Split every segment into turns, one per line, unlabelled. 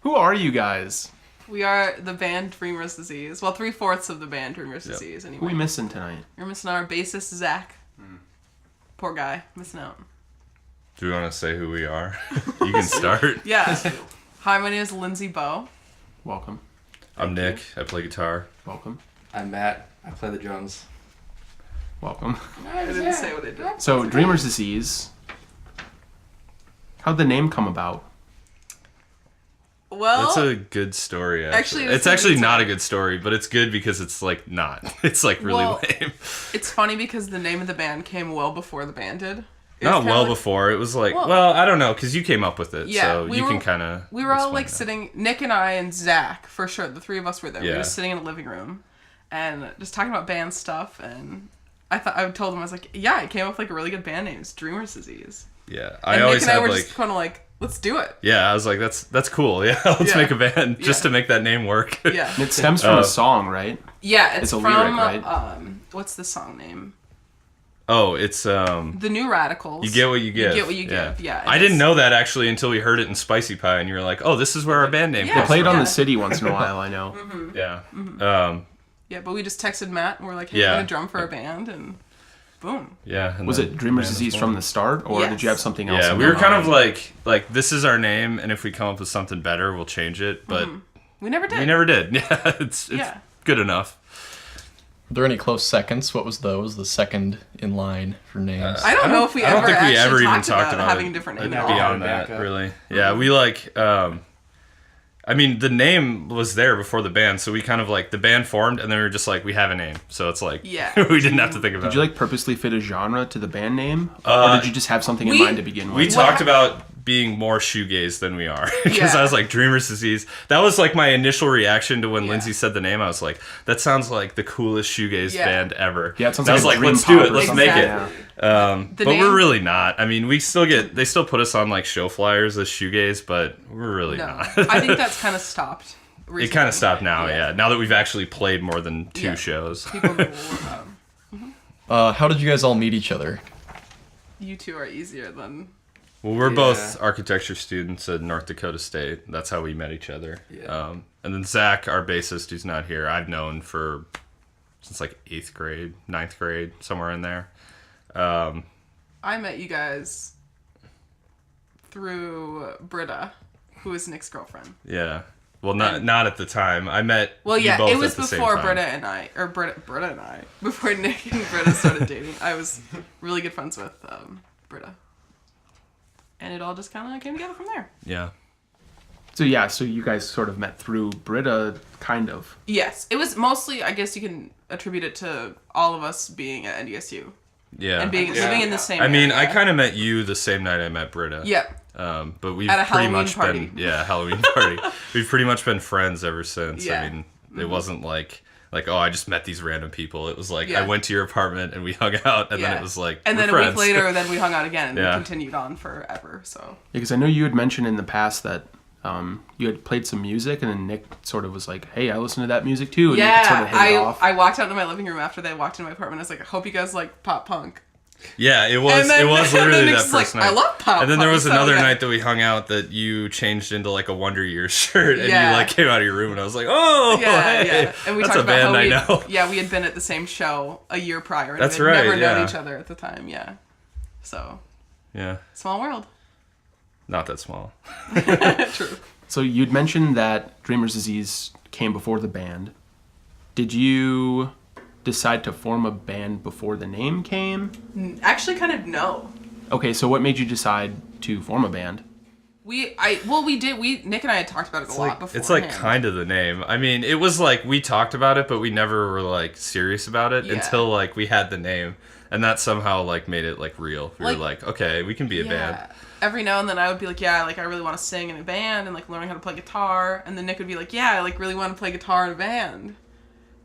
Who are you guys?
We are the band Dreamer's Disease. Well, 3/4 of the band Dreamer's Disease, anyway.
Who are we missing tonight?
You're missing our bassist, Zach. Poor guy. Missing out.
Do we want to say who we are? You can start.
Yeah. Hi, my name is Lindsay Bowe.
Welcome.
I'm Nick. I play guitar.
Welcome.
I'm Matt. I play the drums.
Welcome.
I didn't say what I did.
So, Dreamer's Disease. How'd the name come about?
Well,
That's a good story, actually.
Actually,
It's actually not a good story, but it's good because it's, like, not. It's, like, really lame.
It's funny because the name of the band came well before the band did.
Not well before. It was like, well, I don't know, because you came up with it,
Yeah,
so you can kind of...
We were all, like, sitting... Nick and I and Zach, for sure, the three of us were there.
Yeah.
We were sitting in a living room and just talking about band stuff, and I told him, I was like, yeah, I came up with, like, a really good band name. It's Dreamer's Disease.
Yeah,
And Nick and I were just kind of like, let's do it.
Yeah, I was like, that's cool. Yeah, let's make a band just to make that name work.
Yeah.
And it stems from a song, right?
Yeah,
It's a
from,
lyric, right?
What's the song name?
Oh, it's
The New Radicals.
You Get What You Give.
You Get What You Give, yeah.
I didn't know that actually until we heard it in Spicy Pie, and you were like, oh, this is where our band name
They
comes
play it
from.
on the city once in a while, I know.
Mm-hmm.
Yeah.
Yeah, but we just texted Matt and we're like, hey,
Yeah.
you want to drum for our band? And boom.
Yeah. And
Was
then
it Dreamer's
band
Disease
was
from
born.
the start, or did you have something else?
Yeah,
in
we were
mind?
kind of like, this is our name, and if we come up with something better, we'll change it, but
We never did.
we never did. Yeah, it's good enough.
Are there any close seconds? What was the second in line for names?
I don't know if we
I don't
ever
think we
actually
ever even
talked about having
it
different names.
beyond that, really. Yeah, we like... I mean, the name was there before the band, so we kind of like, the band formed, and then we were just like, we have a name. So it's like,
Yeah.
we didn't have to think about it.
Did you like purposely fit a genre to the band name, or did you just have something in mind to begin with?
We talked about being more shoegaze than we are, because
Yeah.
I was like, Dreamer's Disease. That was like my initial reaction to when Lindsay said the name. I was like, that sounds like the coolest shoegaze band ever.
Yeah, it sounds
I
like
was
a
like,
dream
let's do
pop
it,
or
let's
something.
make it.
Yeah.
But we're really not. I mean, they still put us on like show flyers as shoegaze, but we're really
No.
not.
I think that's kind of stopped recently.
It kind of stopped now, yeah. Now that we've actually played more than 2 shows.
People know,
How did you guys all meet each other?
you two are easier than...
Well, we're both architecture students at North Dakota State. That's how we met each other.
Yeah.
And then Zach, our bassist, who's not here, I've known since like 8th grade, 9th grade, somewhere in there.
I met you guys through Britta, who is Nick's girlfriend.
Yeah. Well, not at the time. I met
Well,
you
yeah,
both
it was
at the same
before
time.
Britta and I, before Nick and Britta started dating. I was really good friends with Britta. And it all just kind of came together from there.
Yeah.
So you guys sort of met through Britta, kind of.
Yes, it was mostly, I guess you can attribute it to all of us being at NDSU.
Yeah.
And living in the same
I mean, I
area.
kind of met you the same night I met Britta.
Yeah.
But we've
At a
pretty
Halloween
much
party.
been Halloween party. We've pretty much been friends ever since.
Yeah.
I mean, it wasn't like oh, I just met these random people. It was like
Yeah.
I went to your apartment and we hung out, and then it was like
and
we're
then
friends.
a week later, then we hung out again and
Yeah.
we continued on forever. So
Yeah, because I know you had mentioned in the past that you had played some music, and then Nick sort of was like, "Hey, I listen to that music too," and you could sort of hit it off.
I walked out to my living room after they walked into my apartment. I was like, I hope you guys like pop punk.
Yeah, it was.
And then-
It was
and then
literally
Nick's
that
like,
first night.
I love pop
And then there
punk,
was
so
another
yeah.
night that we hung out that you changed into like a Wonder Years shirt, and
Yeah.
you like came out of your room, and I was like, oh,
Yeah,
hey,
yeah. And we
that's
talked
a
about
band
how
I know.
Yeah, we had been at the same show a year prior. And
That's
we had
right,
never known
yeah.
each other at the time. Yeah. So
Yeah,
small world.
not that small.
True.
So you'd mentioned that Dreamer's Disease came before the band. Did you decide to form a band before the name came?
Actually, kind of no.
Okay, so what made you decide to form a band?
Nick and I had talked about it a lot before.
It's like kind of the name. I mean, it was like we talked about it, but we never were like serious about it until like we had the name, and that somehow like made it like real. We were like, okay, we can be a band.
Every now and then I would be like, yeah, like I really want to sing in a band and like learning how to play guitar, and then Nick would be like, yeah, I like really want to play guitar in a band.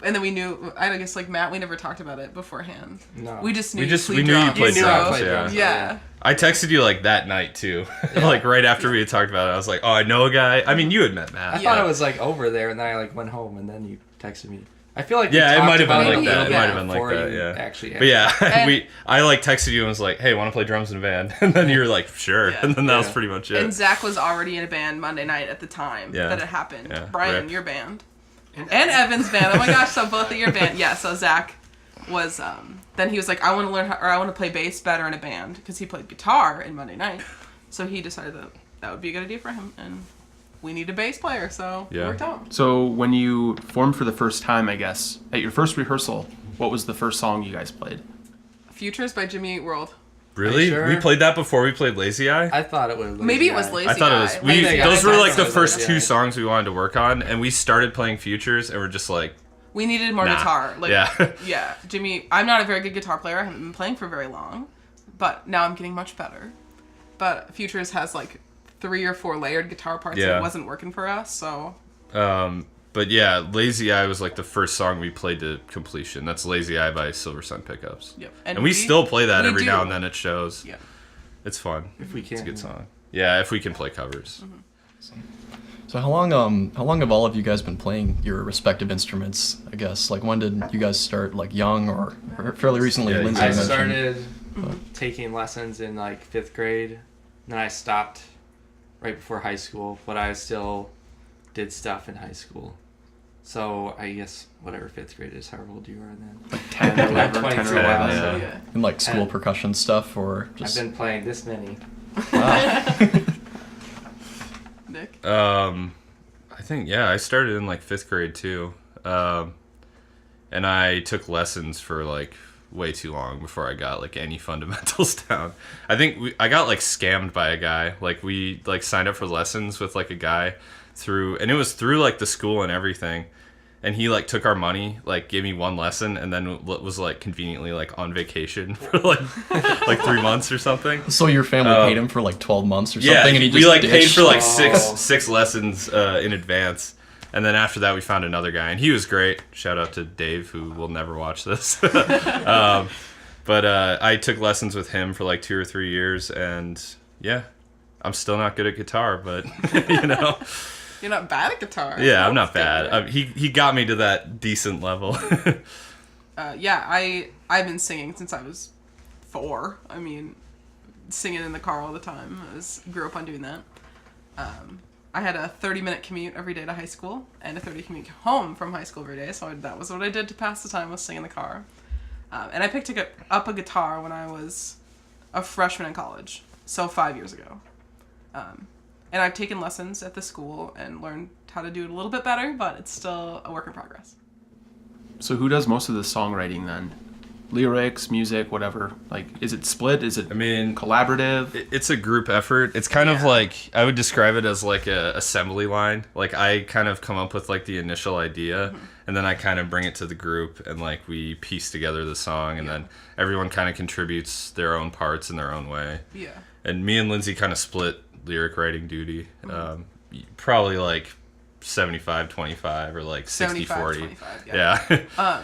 And then we knew, I guess like Matt, we never talked about it beforehand.
No.
We just knew
We
you
knew you played
so,
drums, yeah.
Yeah.
I texted you like that night too, like right after we had talked about it. I was like, oh, I know a guy. I mean, you had met Matt.
I thought it was like over there, and then I like went home, and then you texted me. I feel like we
Yeah, it
talked
might have been
about
like
it a
that.
little
It might
bit
have been like
before
that.
you
Yeah.
Actually,
But yeah,
And-
I like texted you and was like, "Hey, want to play drums in a band?" And then you were like, "Sure."
Yeah.
And then that was
Yeah.
pretty much it.
And Zach was already in a band Monday night at the time
Yeah.
that it happened.
Yeah,
Brian,
Rick.
your band. And Evan's band. Oh my gosh, so both of your band. Yeah, so Zach was, then he was like, I want to learn how, or I want to play bass better in a band, because he played guitar in Monday night. So he decided that that would be a good idea for him, and we need a bass player, so it
Yeah.
worked out.
So when you formed for the first time, I guess, at your first rehearsal, what was the first song you guys played?
Futures by Jimmy Eat World.
Really?
Are you sure?
We played that before we played Lazy Eye?
I thought it was.
Maybe it was Lazy
I thought it was.
Eye.
We,
Lazy
those
Eye.
were like the
Lazy
first
Eye.
two songs we wanted to work on, and we started playing Futures, and we're just like,
We needed more
Nah.
guitar. Like,
Yeah.
yeah, Jimmy, I'm not a very good guitar player. I haven't been playing for very long, but now I'm getting much better. But Futures has like 3 or 4 layered guitar parts
Yeah.
that wasn't working for us, so
but yeah, Lazy Eye was like the first song we played to completion. That's Lazy Eye by Silver Sun Pickups.
yep.
And we still play that
we
every
do.
now and then at shows.
Yeah.
It's fun.
If we
It's a
can.
good song. Yeah, if we can play covers.
So how long have all of you guys been playing your respective instruments? I guess like when did you guys start? Like young or fairly recently?
Yeah,
Lindsay
I
mentioned.
started taking lessons in like 5th grade, and then I stopped right before high school, but I still did stuff in high school. So I guess whatever 5th grade is, however old you are then.
10 or
Like
whatever,
20
10 or
for a while,
11.
so-
Yeah.
in like school
And-
percussion stuff or just
I've been playing this many.
Nick.
I think I started in like 5th grade too, and I took lessons for like way too long before I got like any fundamentals down. I think I got like scammed by a guy. Like we like signed up for lessons with like a guy and it was through like the school and everything. And he like took our money, like gave me one lesson, and then was like conveniently like on vacation for like 3 months or something.
So your family paid him for like 12 months or something,
Yeah,
and he just
we like paid
ditched?
for like
Oh.
six lessons in advance, and then after that we found another guy, and he was great. Shout out to Dave, who will never watch this. But I took lessons with him for like 2 or 3 years, and yeah, I'm still not good at guitar, but you know,
You're not bad at guitar.
yeah, I'm not
That's
bad.
good.
He got me to that decent level.
Yeah, I've been singing since I was 4. I mean, singing in the car all the time. Grew up on doing that. I had a 30-minute commute every day to high school and a 30 commute home from high school every day. So that was what I did to pass the time, was sing in the car. And I picked up a guitar when I was a freshman in college, so 5 years ago. And I've taken lessons at the school and learned how to do it a little bit better, but it's still a work in progress.
So who does most of the songwriting then? Lyrics, music, whatever. Like, is it split? Is it
I mean,
collaborative?
it's a group effort. It's kind of
Yeah.
like, I would describe it as like a assembly line. Like I kind of come up with like the initial idea, and then I kind of bring it to the group, and like we piece together the song, and then everyone kind of contributes their own parts in their own way.
Yeah.
And me and Lindsay kind of split lyric writing duty. Probably like 75-25 or like 60-40.
75-25,
Yeah.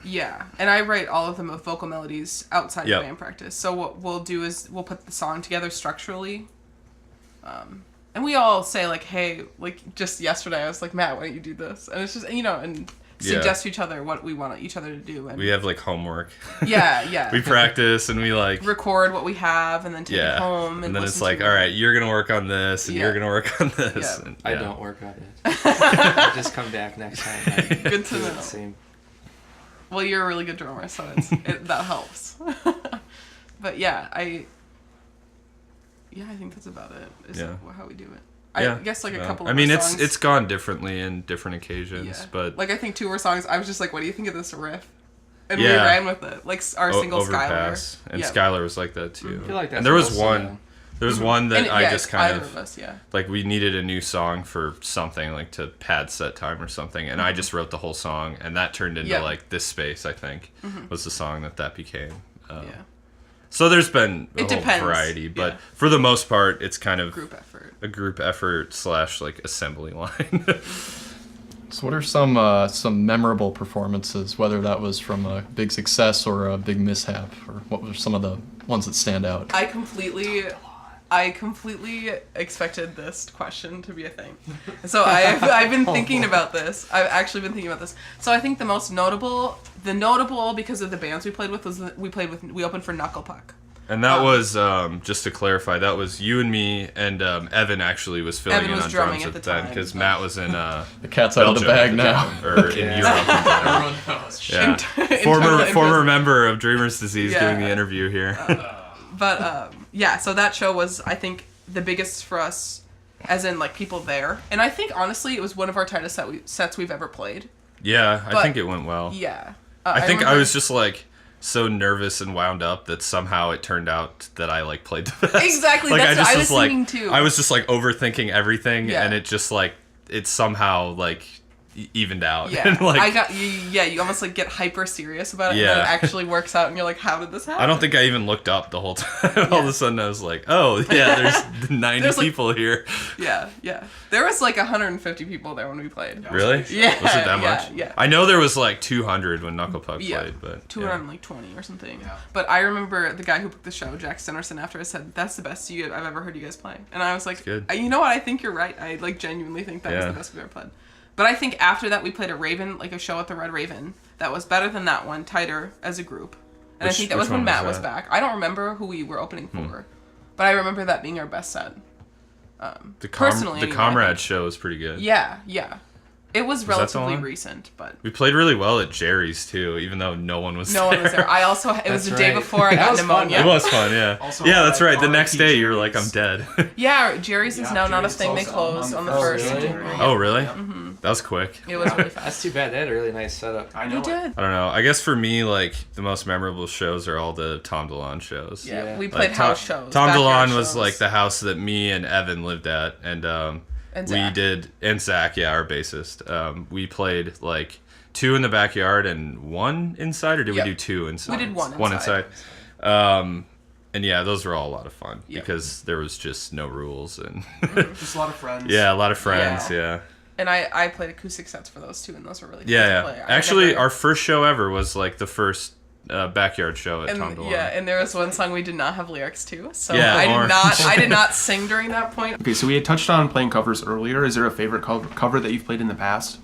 Yeah, and I write all of the vocal melodies outside
Yep.
of band practice. So what we'll do is we'll put the song together structurally. And we all say like, hey, like just yesterday I was like, Matt, why don't you do this? And it's just, and suggest to each other what we want each other to do. And
We have like homework.
yeah.
We practice and we like
record what we have and then take it home. And
then it's
listen
like,
to
all
it.
right, you're gonna work on this, and
Yeah.
you're gonna work on this.
Yeah.
And,
I
yeah.
don't work on it. I just come back next time. And
Good to
do it
know.
the same.
Well, you're a really good drummer, so that helps. But yeah, I think that's about it. Is
Yeah.
how we do it.
Yeah.
I guess like a
No.
couple of
I mean,
our
it's
songs,
it's gone differently in different occasions,
yeah.
but
like I think 2 of our songs, I was just like, what do you think of this riff? And we
Yeah.
ran with it. Like our single
Overpass,
Skylar.
and
Yeah.
Skylar was like that too.
I feel like that's
and there was
also-
one. There was one that
And
I
yeah,
just
it's
kind
either
of
us, yeah.
like, we needed a new song for something, like to pad set time or something, and I just wrote the whole song, and that turned into
Yeah.
like This Space, I think, was the song that became.
Yeah.
So there's been a
It
whole
depends,
variety, but
yeah.
for the most part, it's kind of
Group effort.
a group effort / like assembly line.
So what are some memorable performances, whether that was from a big success or a big mishap, or what were some of the ones that stand out?
I I completely expected this question to be a thing. So I've been thinking about this. I've actually been thinking about this. So I think the notable because of the bands we played with was we opened for Knuckle Puck.
And that was, just to clarify, that was you and me, and Evan actually was filling
Evan
in
was
on
drumming
drums
at
at
the
the time,
time,
because
but-
Matt was in
The cat's out of the
Belgium
bag
at the
now.
time, or in Europe.
Everyone knows.
Yeah.
Internal
Former member of Dreamer's Disease
Yeah.
doing the interview here.
But yeah, so that show was, I think, the biggest for us, as in like people there. And I think honestly, it was one of our tightest sets we've ever played.
Yeah, I
But-
think it went well.
Yeah.
I think I
remember-
was just like so nervous and wound up that somehow it turned out that I like played the best.
Exactly,
Like
that's what I was
like
thinking, too.
I was just like overthinking everything,
Yeah.
and it just like it somehow like evened out.
Yeah,
And, like,
I got you. Yeah, you almost like get hyper serious about it,
Yeah.
and then it actually works out, and you're like, "How did this happen?"
I don't think I even looked up the whole time. All of
Yeah.
a sudden, I was like, "Oh yeah, there's 90
There's, like-
people here."
Yeah, yeah. There was like 150 people there when we played.
Really?
Yeah,
Was it that
yeah,
much?
yeah.
I know there was like 200 when Knuckle Puck
Yeah,
played, but
220 or something.
Yeah.
But I remember the guy who booked the show, Jack Stenerson, after I said, "That's the best I've ever heard you guys play," and I was like,
good.
You know what? I think you're right. I like genuinely think that was
Yeah.
the best we've ever played. But I think after that we played a Raven, like a show at the Red Raven, that was better than that one, tighter as a group. And I
Which-
think that was
which
when
one was
Matt was
that?
back. I don't remember who we were opening for, but I remember that being our best set. Personally,
the
anyway.
Comrade show was pretty good.
Yeah, yeah. It was
that the
relatively
one?
recent, but
We played really well at Jerry's too, even though no one was
no
there.
one was there. I also, it was
That's
the day
right.
before I
That
got
was fun,
pneumonia.
It was fun, yeah.
Also,
Yeah, that's right. The
RIP
next day you were like, I'm
Jerry's.
dead.
Yeah, Jerry's is
Yeah,
now not a
Jerry's
thing. They
closed
closed on the
Oh,
first.
really?
Oh, really? That was quick.
It was really fast.
That's too bad. They had a really nice setup.
I know
You
it.
did.
I don't know. I guess for me, like, the most memorable shows are all the Tom DeLonge shows.
Yeah,
Yeah.
we
Like,
played house shows.
Tom
backyard
DeLonge was
shows.
like the house that me and Evan lived at, and
And
we
Zach.
did, and Zach, yeah, our bassist. We played like 2 in the backyard and 1 inside, or did
Yep.
we do 2 inside?
We did 1
One
inside.
inside. And yeah, those were all a lot of fun
Yep.
because there was just no rules and
Just a lot of friends.
yeah, a lot of friends. Yeah,
And I played acoustic sets for those too, and those were really fun
yeah,
to play.
yeah.
I
Actually,
never-
our first show ever was like the first backyard show at Tom
and,
DeLonge.
yeah, and there was one song we did not have lyrics to, so
Yeah,
I
Orange.
did not sing during that point.
Okay, so we had touched on playing covers earlier. Is there a favorite cover that you've played in the past,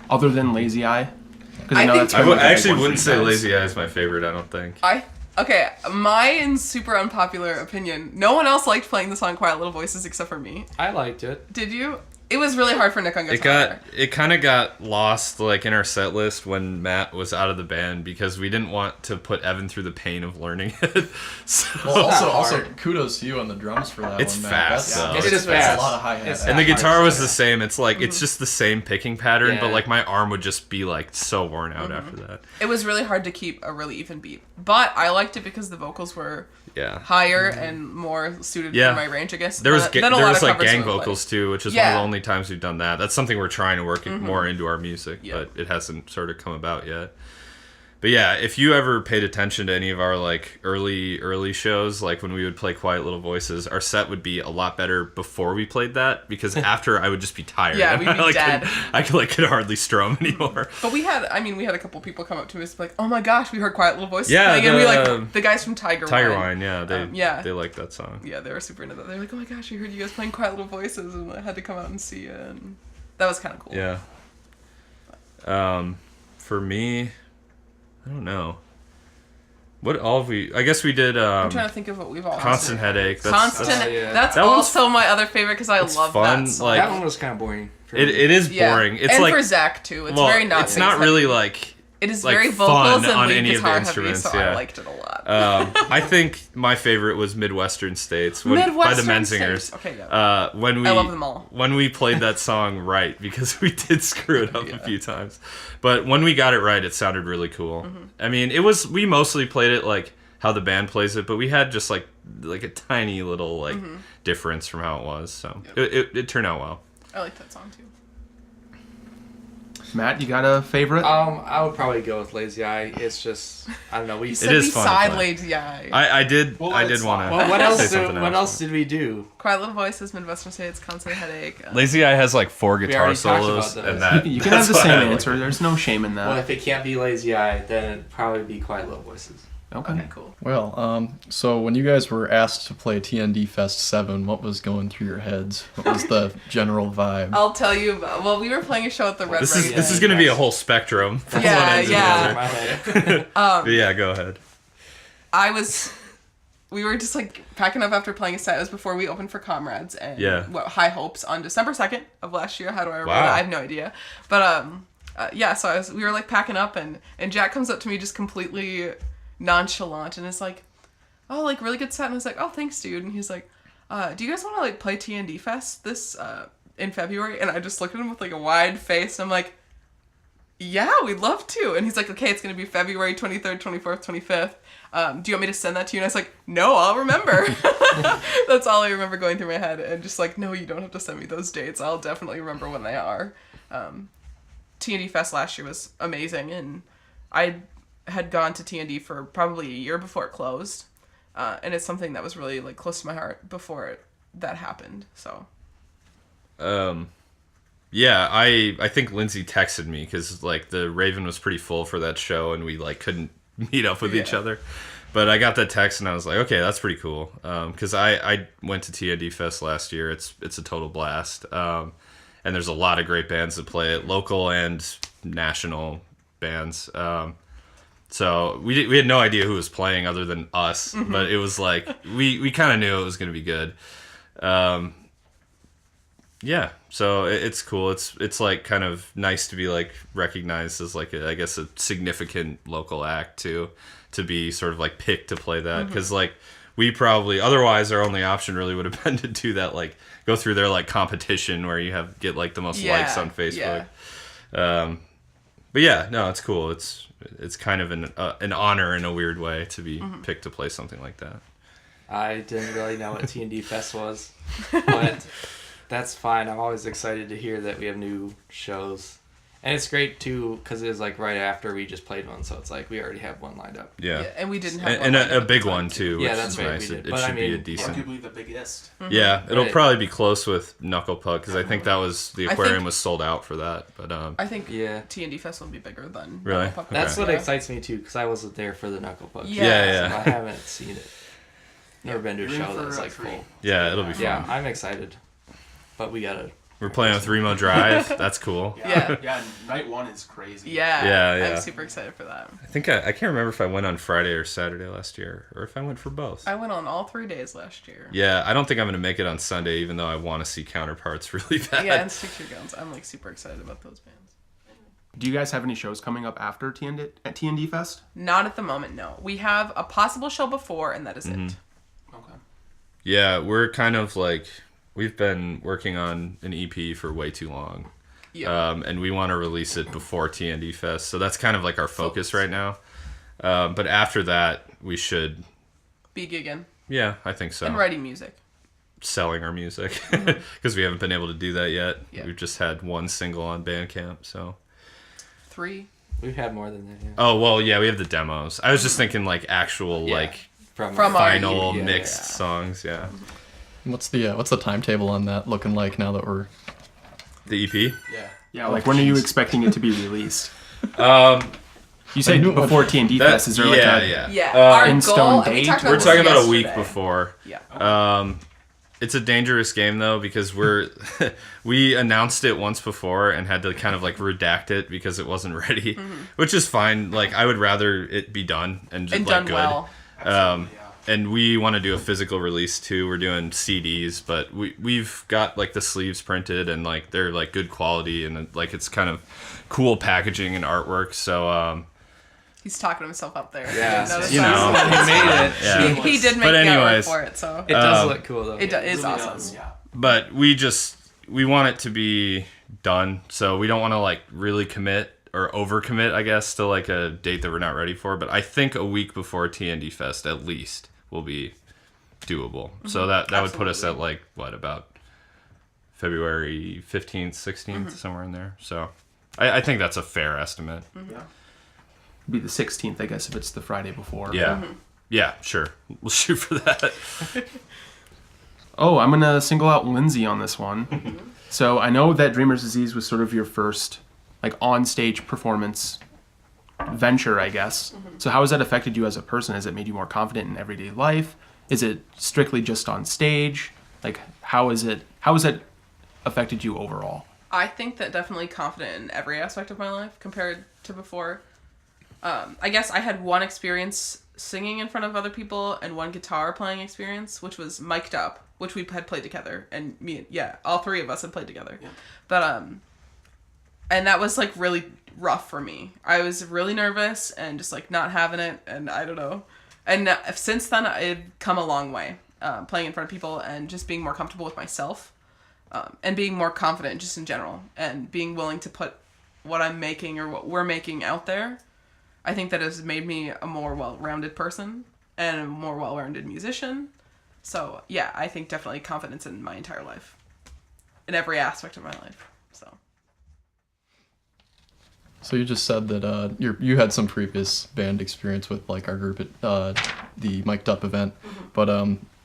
other than Lazy Eye? Because
I think-
I
been, like, a big
actually
one for
wouldn't
you
say
guys.
Lazy Eye is my favorite. I don't think.
Okay, my super unpopular opinion. No one else liked playing the song "Quiet Little Voices" except for me.
I liked it.
Did you? It was really hard for Nick on guitar.
It kind of got lost like in our set list when Matt was out of the band because we didn't want to put Evan through the pain of learning it. So,
Well, also
hard.
kudos to you on the drums for that
It's
one, man.
fast,
That's,
though.
It's
it's,
just
that's
fast.
a lot of hi-hat.
It's
and the
hard
guitar
to
was
say.
the same. It's like it's just the same picking pattern, but
Yeah.
like my arm would just be like so worn out after that.
It was really hard to keep a really even beat, but I liked it because the vocals were
Yeah.
higher and more suited
Yeah.
for my range, I guess.
There was
than a
there
lot
was
of
like
covers
gang
would play.
vocals too, which is one of
Yeah.
the only times we've done that. That's something we're trying to work more into our music,
Yeah.
but it hasn't sort of come about yet. But yeah, if you ever paid attention to any of our like early shows, like when we would play Quiet Little Voices, our set would be a lot better before we played that because after I would just be tired.
Yeah, we'd be
I
dead.
could hardly strum anymore.
But we had a couple people come up to us like, "Oh my gosh, we heard Quiet Little Voices
Yeah,
playing," and we
the-
like the guys from Tiger
Wine, yeah, they
yeah.
they like that song.
Yeah, they were super into that. They're like, "Oh my gosh, we heard you guys playing Quiet Little Voices," and I had to come out and see it. And that was kind of cool.
Yeah. For me, I don't know. What all have we? I guess we did.
I'm trying to think of what we've all
Constant Headache.
Constant.
That's,
yeah.
That's
That one's-
also my other favorite because I
it's
love
fun,
that song.
like-
That one was kind of boring. For
it
me.
is
Yeah.
boring. It's
and
like
for Zach too. It's
well,
very not.
it's not
bass
really
heavy.
like.
It is
like,
very
fun
vocals and
on
lead
any of the
guitar
instruments,
heavy, so
yeah.
I liked it a lot.
I think my favorite was Midwestern States by the
Midwestern
Menzingers.
States. Okay, yeah.
When we
I love them all.
when we played that song right because we did screw it up a few times, but when we got it right, it sounded really cool.
Mm-hmm.
I mean, we mostly played it like how the band plays it, but we had just like a tiny little like
Mm-hmm.
difference from how it was, so it turned out well.
I like that song too.
Matt, you got a favorite?
I would probably go with Lazy Eye. It's just I don't know. We
You
It
said
is fun to
beside
play.
Lazy Eye.
I did
Well,
I did
it's
want to.
fine.
what else?
say something
What
else.
else did we do?
Quiet Little Voices, Midwestern States, Constant Headache.
Lazy Eye has like 4 guitar
already talked
solos,
about those.
and that
you can have
that's
the
why
same
I like
answer.
it.
There's no shame in that.
Well, if it can't be Lazy Eye, then it'd probably be Quiet Little Voices.
Okay.
Okay, cool.
Well, so when you guys were asked to play TND Fest 7, what was going through your heads? What was the general vibe?
I'll tell you. Well, we were playing a show at the Red
This
Rag.
is going to be a whole spectrum from
Yeah,
one end to
yeah.
the
My
other.
head.
But yeah, go ahead.
We were just like packing up after playing a set. It was before we opened for Comrades and High Hopes on December 2nd of last year. How do I remember that? I have no idea. But yeah, so we were like packing up and Jack comes up to me just completely nonchalant and is like, oh, like really good set. And I was like, oh, thanks, dude. And he's like, do you guys want to like play TND Fest this in February? And I just looked at him with like a wide face and I'm like, yeah, we'd love to. And he's like, okay, it's going to be February 23rd, 24th, 25th. Do you want me to send that to you? And I was like, no, I'll remember. That's all I remember going through my head. And just like, no, you don't have to send me those dates. I'll definitely remember when they are. TND Fest last year was amazing. And I had gone to TND for probably a year before it closed. And it's something that was really like close to my heart before that happened. So.
Yeah, I think Lindsay texted me because like the Raven was pretty full for that show and we like couldn't meet up with each other. But I got that text and I was like, okay, that's pretty cool. Because I went to TND Fest last year. It's a total blast. And there's a lot of great bands that play it, local and national bands. So we had no idea who was playing other than us, but it was like we kind of knew it was going to be good. Yeah, so it's cool. It's like kind of nice to be like recognized as like I guess a significant local act to be sort of like picked to play that because like we probably otherwise our only option really would have been to do that like go through their like competition where you get like the most likes on Facebook. But yeah, no, it's cool. It's kind of an honor in a weird way to be picked to play something like that.
I didn't really know what TND Fest was, but that's fine. I'm always excited to hear that we have new shows. And it's great, too, because it was, like, right after we just played one, so it's like we already have one lined up.
Yeah.
And we didn't have
and
one
a big one, too,
Yeah,
which
that's
is
right,
nice.
we did.
It
But
should
I
be a
mean,
decent...
Arguably the biggest.
Yeah, it'll
Right.
probably be close with Knuckle Puck, because I think that was... The
I
aquarium
think-
was sold out for that, but...
I think
Yeah.
TND Fest will be bigger than
Really?
Knuckle Puck.
That's what
Yeah.
excites me, too, because I wasn't there for the Knuckle Puck.
Yeah.
So I haven't seen it. Never been to a
Room
show
for
that's,
a
like,
three.
full.
yeah, it'll be fun.
Yeah, I'm excited. But we gotta...
We're playing on Three Mo Drive. That's cool.
Yeah.
Yeah, night one is crazy.
Yeah.
Yeah.
I'm super excited for that.
I think I can't remember if I went on Friday or Saturday last year, or if I went for both.
I went on all 3 days last year.
Yeah, I don't think I'm going to make it on Sunday, even though I want to see Counterparts really bad.
Yeah, and Stick to Your Guns. I'm like super excited about those bands.
Do you guys have any shows coming up after TND Fest?
Not at the moment, no. We have a possible show before, and that is it.
Okay.
Yeah, we're kind of like... We've been working on an EP for way too long.
Yeah.
And we want to release it before TND Fest. So that's kind of like our focus right now. But after that, we should...
Be gigging.
Yeah, I think so.
And writing music.
Selling our music. Because we haven't been able to do that yet.
Yeah.
We've just had one single on Bandcamp, so...
3.
We've had more than that, yeah.
Oh, well, yeah, we have the demos. I was just thinking like actual,
Yeah.
like,
From our
final
EP,
mixed
yeah.
songs, yeah.
What's the timetable on that looking like now that we're...
The EP?
Yeah.
Yeah, like when are you expecting it to be released?
Um,
You said
knew-
before TND
that-
Fest. Is there like
yeah,
a...
yeah.
Yeah.
Uh,
Our
in
goal,
stone
and we
date?
talked about
We're
this
talking about a week
yesterday.
before.
Yeah.
It's a dangerous game though because we announced it once before and had to kind of like redact it because it wasn't ready, which is fine. Like I would rather it be done and just
And
like
done
good.
well.
Absolutely, yeah.
And we want to do a physical release too. We're doing CDs, but we've got like the sleeves printed and like they're like good quality and like it's kind of cool packaging and artwork. So
He's talking himself up there.
Yeah.
No, that's
you know,
awesome.
He made it.
yeah.
He did make
But
the artwork
anyways,
for it, so
It does look cool, though.
it is
Really
awesome.
does, yeah.
But we want it to be done, so we don't want to like really commit or overcommit, I guess, to like a date that we're not ready for. But I think a week before TND Fest at least will be doable. So that would put us at like what, about February 15th, 16th, somewhere in there. So I think that's a fair estimate.
Yeah.
Be the 16th, I guess, if it's the Friday before.
Yeah. Yeah, sure. We'll shoot for that.
Oh, I'm gonna single out Lindsay on this one. So I know that Dreamer's Disease was sort of your first, like, on-stage performance venture, I guess. So how has that affected you as a person? Has it made you more confident in everyday life? Is it strictly just on stage? Like, how has it affected you overall?
I think that definitely confident in every aspect of my life compared to before. I guess I had one experience singing in front of other people and one guitar playing experience, which was mic'd up, which we had played together, and all three of us had played together. Yeah. But and that was like really rough for me. I was really nervous and just like not having it, and I don't know. And since then, I've come a long way, playing in front of people and just being more comfortable with myself, and being more confident just in general, and being willing to put what I'm making or what we're making out there. I think that has made me a more well-rounded person and a more well-rounded musician. So yeah, I think definitely confidence in my entire life, in every aspect of my life.
So you just said that you had some previous band experience with like our group at the Mic'd Up event, but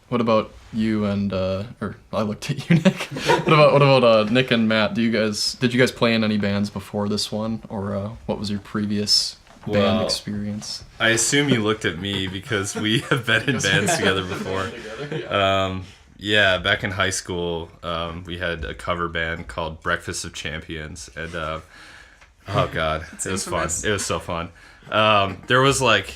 what about you and or I looked at you, Nick. what about Nick and Matt? Did you guys play in any bands before this one, or what was your previous band experience?
I assume you looked at me because we have been in bands together before. Yeah, back in high school, we had a cover band called Breakfast of Champions, and oh god, it was fun. It was so fun. There was like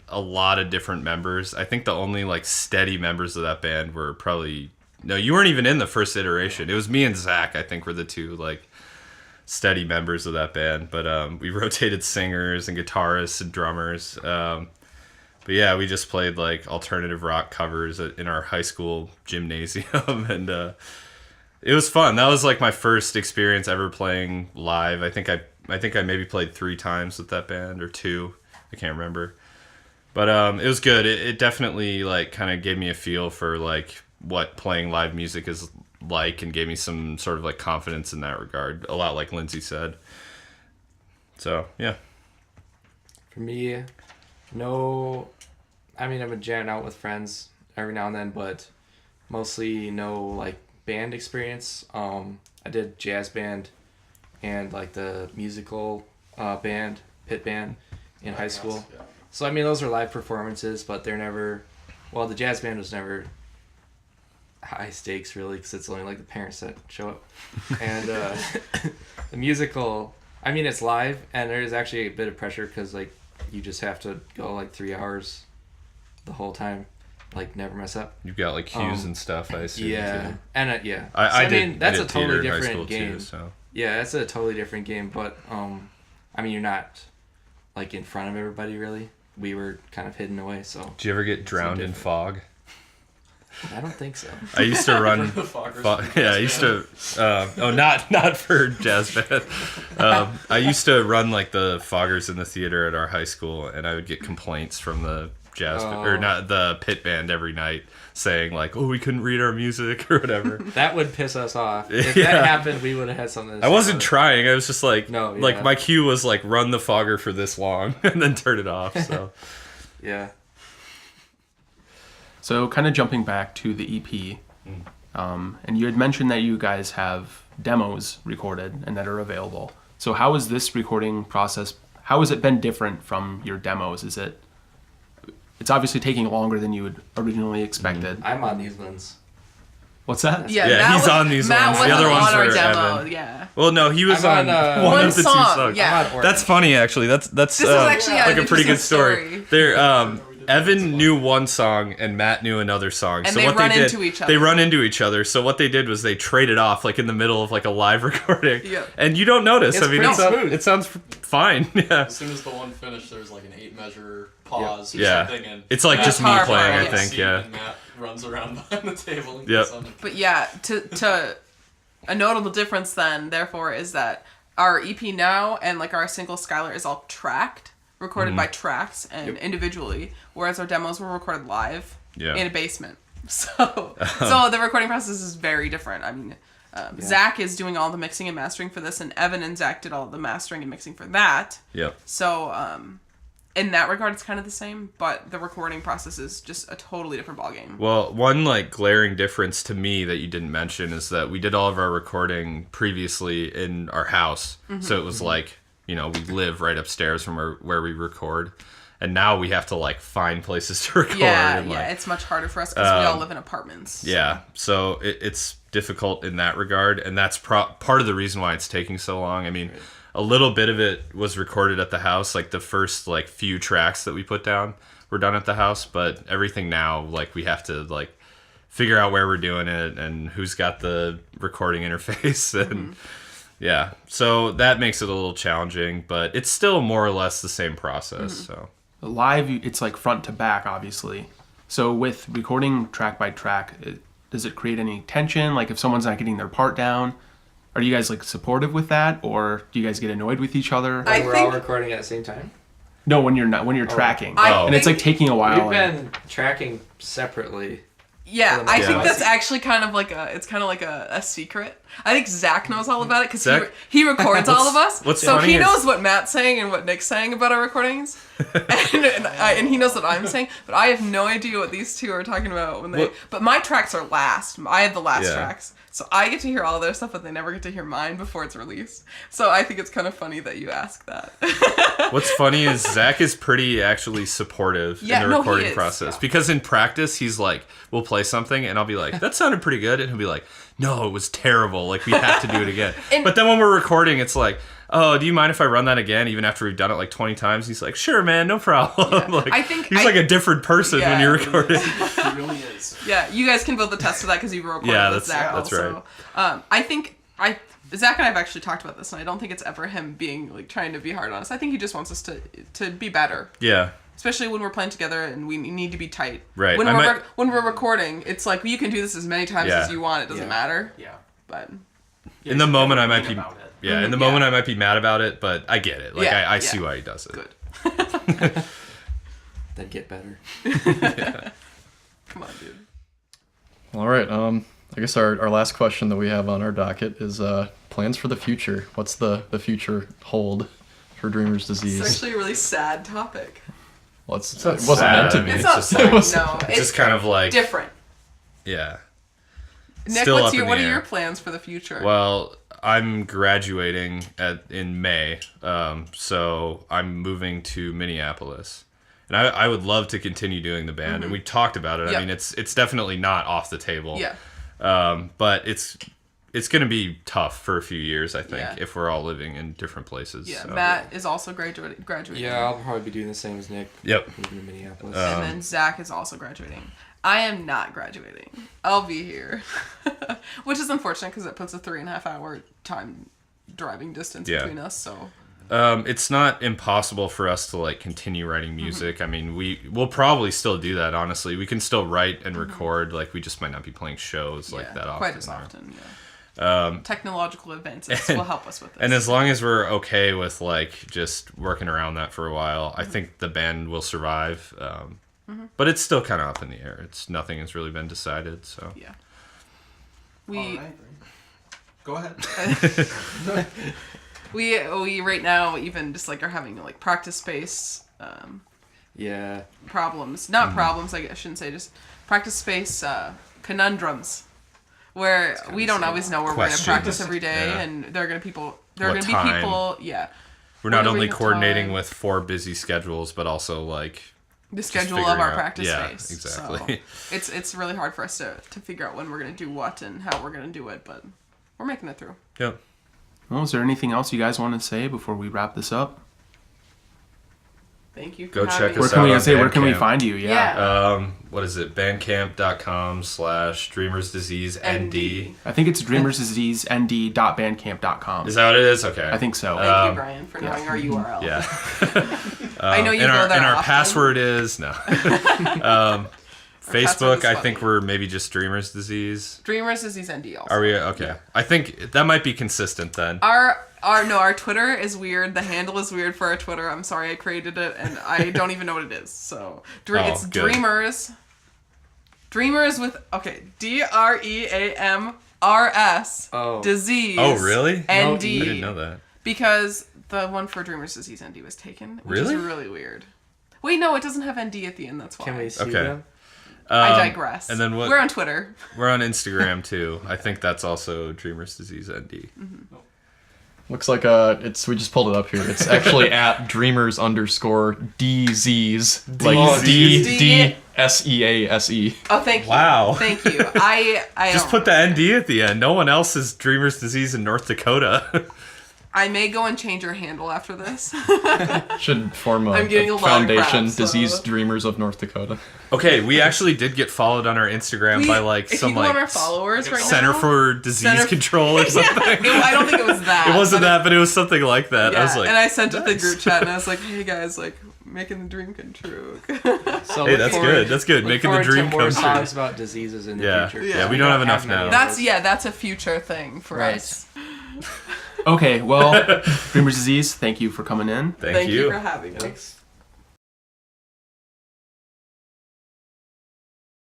a lot of different members. I think the only like steady members of that band were probably you weren't even in the first iteration. It was me and Zach, I think, were the two like steady members of that band, but we rotated singers and guitarists and drummers. But yeah, we just played like alternative rock covers in our high school gymnasium, and it was fun. That was like my first experience ever playing live. I think I maybe played 3 times with that band, or 2. I can't remember. But it was good. It definitely like kind of gave me a feel for like what playing live music is like, and gave me some sort of like confidence in that regard, a lot like Lindsay said. So yeah,
For me, I've been jamming out with friends every now and then, but mostly no like band experience. I did jazz band and like the musical band, pit band in high school. Yeah. So those are live performances, but they're never, the jazz band was never high stakes really, because it's only like the parents that show up. And the musical, it's live, and there's actually a bit of pressure because like you just have to go like 3 hours the whole time, like never mess up. You've
got like cues and stuff, I assume.
Yeah,
too.
And yeah.
I
did a totally different game.
Too, so.
Yeah, that's a totally different game, but you're not like in front of everybody really. We were kind of hidden away, so.
Did you ever get drowned in fog?
I don't think so.
I used to run. I used to. Not for jazz band. I used to run like the foggers in the theater at our high school, and I would get complaints from the jazz or not the pit band every night saying like, "Oh, we couldn't read our music" or whatever.
That would piss us off. If that happened, we would have had something to say.
I wasn't trying. I was just like,
no, yeah.
Like my cue was like, run the fogger for this long and then turn it off. So,
yeah.
So kind of jumping back to the EP, and you had mentioned that you guys have demos recorded and that are available. So how is this recording process, how has it been different from your demos? It's obviously taking longer than you had originally expected.
I'm on these ones.
What's that?
Yeah,
he's on these
Matt
ones. The other ones
on our
are
demo,
Evan.
yeah.
Well, no, he was on
one
of the
song,
2 songs.
yeah.
That's funny, actually. That's
This is actually
like a pretty
interesting
good story. There, Evan knew one song and Matt knew another song.
And
so
they
what
run
they did,
into each other.
They run into each other. So what they did was they traded off like in the middle of like a live recording.
Yep.
And you don't notice.
It's pretty smooth.
It sounds fine. Yeah.
As soon as the one finished, there's like an 8-measure pause or
Yeah.
something. And
It's like just me
Guitar
playing, I
part,
think. Yeah.
And Matt runs around behind the table and
Yep.
gets on.
But yeah, to a notable difference then, therefore, is that our EP now and like our single Skylar is all tracked, recorded by tracks and individually, whereas our demos were recorded live in a basement. So the recording process is very different. Zach is doing all the mixing and mastering for this, and Evan and Zach did all the mastering and mixing for that.
Yep.
So in that regard, it's kind of the same, but the recording process is just a totally different ballgame.
Well, one like glaring difference to me that you didn't mention is that we did all of our recording previously in our house. So it was like, we live right upstairs from where we record. And now we have to like find places to record.
Yeah,
and,
yeah,
like,
it's much harder for us because we all live in apartments. So.
Yeah, so it's difficult in that regard, and that's part of the reason why it's taking so long. I mean, a little bit of it was recorded at the house, like the first like few tracks that we put down were done at the house, but everything now, like we have to like figure out where we're doing it and who's got the recording interface and yeah, so that makes it a little challenging, but it's still more or less the same process. So.
Live, it's like front to back, obviously. So with recording track by track, does it create any tension? Like if someone's not getting their part down, are you guys like supportive with that, or do you guys get annoyed with each other?
I
We're
think-
all recording at the same time.
No, when you're not, when you're tracking,
I
and it's like
think-
taking a while.
We've
and-
been tracking separately.
Yeah, I think
Yeah.
that's actually kind of like a secret. I think Zach knows all about it because
Zach-
he records all of us.
what's
so
funny
he
is-
knows what Matt's saying and what Nick's saying about our recordings, and he knows what I'm saying. But I have no idea what these two are talking about when they.
What-
But my tracks are last. I have the last
Yeah.
tracks, so I get to hear all of their stuff, but they never get to hear mine before it's released. So I think it's kind of funny that you ask that.
What's funny is Zach is pretty actually supportive
Yeah,
in the
no, he
recording
is,
process
yeah.
because in practice he's like, we'll play something and I'll be like, that sounded pretty good, and he'll be like, no, it was terrible. Like we have to do it again.
And-
but then when we're recording, it's like, oh, do you mind if I run that again, even after we've done it like 20 times? He's like, sure, man, no problem.
Yeah.
Like
I think
he's
I-
like a different person when
Yeah.
you're recording.
It really is.
Yeah, you guys can both attest to that because you've recorded
Yeah,
with Zach
that's
also. I think Zach and I have actually talked about this, and I don't think it's ever him being like trying to be hard on us. I think he just wants us to be better,
Yeah.
especially when we're playing together and we need to be tight.
Right.
When
I
we're
might-
when we're recording, it's like you can do this as many times
Yeah.
as you want. It doesn't
Yeah.
matter.
Yeah.
But
In the moment I might be
about it.
yeah, in the
Yeah.
moment I might be mad about it, but I get it. Like
Yeah,
I see
yeah.
why he does it.
good.
Then get better.
Come on, dude.
All right. I guess our last question that we have on our docket is plans for the future. What's the future hold for Dreamer's Disease?
It's actually a really sad topic.
Well, it
not
wasn't
sad.
meant to be.
It's
It's
not
just
sad.
like-
No,
It's just kind of like
different.
yeah.
Nick,
Still
what
up in
are
the
your
air.
plans for the future?
Well, I'm graduating in May, so I'm moving to Minneapolis, and I would love to continue doing the band, and we talked about it.
Yep.
I mean, it's definitely not off the table.
Yeah.
But it's going to be tough for a few years, I think,
Yeah.
if we're all living in different places.
Yeah,
so.
Matt is also graduating.
Yeah, I'll probably be doing the same as Nick.
Yep.
Moving to Minneapolis.
And then Zach is also graduating. I am not graduating. I'll be here. Which is unfortunate because it puts a 3.5 hour time driving distance
Yeah.
between us, so.
It's not impossible for us to like continue writing music. I mean, we'll probably still do that. Honestly, we can still write and record. Like we just might not be playing shows like that often.
Quite as
or-
often, yeah. Technological advances will help us with this.
And as long as we're okay with like just working around that for a while, I think the band will survive. But it's still kind of up in the air. Nothing has really been decided. So
Yeah.
All right. Go ahead.
We right now even just like are having like practice space
yeah.
problems. Not problems, I shouldn't say, just practice space conundrums. Where we don't always know where we're going to
Questions.
practice every day,
Yeah.
and there are going to be
What
people, yeah.
we're not
Whether we
only
have
coordinating
time.
with 4 busy schedules, but also like
The schedule of
figuring
our
out-
practice
yeah,
space.
exactly.
So it's really hard for us to figure out when we're going to do what and how we're going to do it, but we're making it through.
Yep.
Well, is there anything else you guys want to say before we wrap this up?
Thank you for
Go
having
check
me.
us
Where can we
out on
say? Where can we
Bandcamp.
find you?
Yeah.
What is it? Bandcamp.com/dreamersdiseaseND.
I think it's dreamersdiseasend.bandcamp.com.
Is that what it is? Okay.
I think so.
Thank you, Brian, for knowing our URL.
Yeah.
I know you
and
go
our,
there
and our
often.
password is no. Facebook.
is
I
funny.
think we're maybe just Dreamer's Disease.
Dreamers Disease ND also.
Are we okay? I think that might be consistent then.
Our Twitter is weird. The handle is weird for our Twitter. I'm sorry I created it and I don't even know what it is. So it's
good.
Dreamers. Dreamers with DREAMRS
Oh.
disease.
Oh, really?
ND.
I didn't know that.
Because the one for Dreamers Disease ND was taken, which
Really?
is really weird. Wait, no, it doesn't have ND at the end. That's why.
Can we see
Okay.
them?
I digress.
and then what-
We're on Twitter.
We're on Instagram too. I think that's also Dreamer's Disease ND.
Looks like we just pulled it up here. It's actually at dreamers_DZs, like DDSEASE.
Oh, thank you.
Wow.
Thank you. I
Just
don't
put the
remember.
ND at the end. No one else is Dreamer's Disease in North Dakota.
I may go and change your handle after this.
Should form
I'm getting a lot of
foundation,
crap, so-
Diseased Dreamers of North Dakota.
Okay, we actually did get followed on our Instagram by like
if
some
you go
like
on our followers right
Center
now,
for Disease
Center-
Control or something.
I don't think it was that.
It wasn't
but
that, but it was something like that.
Yeah,
I was like,
and I sent it to the
nice.
group chat, and I was like, "Hey guys, like making the dream come true."
So
Hey,
look
that's
forward-
good. That's good.
look
Making the
forward to
dream
more
come true.
songs about diseases in the
Yeah.
future.
Yeah, we don't have enough
many
now.
of
That's
those.
that's a future thing for
Right.
us.
Okay, well, Dreamer's Disease, thank you for coming in.
Thank
you
you.
for having me.
Thanks.